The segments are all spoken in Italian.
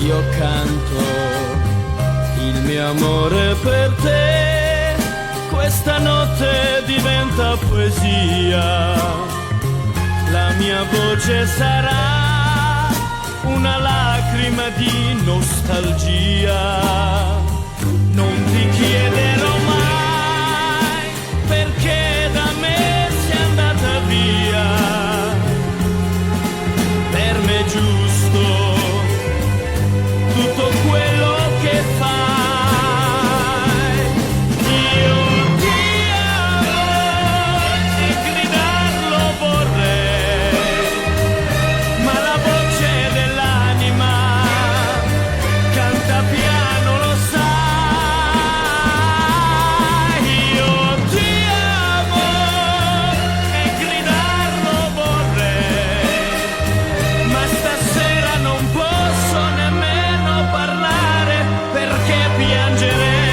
Io canto il mio amore per te, questa notte diventa poesia, la mia voce sarà una lacrima di nostalgia. Non ti chiederò mai perché da me sei andata via, per me è giusto tutto quello che fai. Io ti amo e gridarlo vorrei, ma la voce dell'anima canta piano, lo sai. Io ti amo e gridarlo vorrei, ma stasera non posso nemmeno parlare perché piangerei.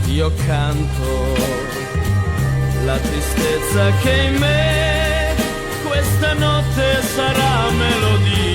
Io canto la tristezza che in me questa notte sarà melodia.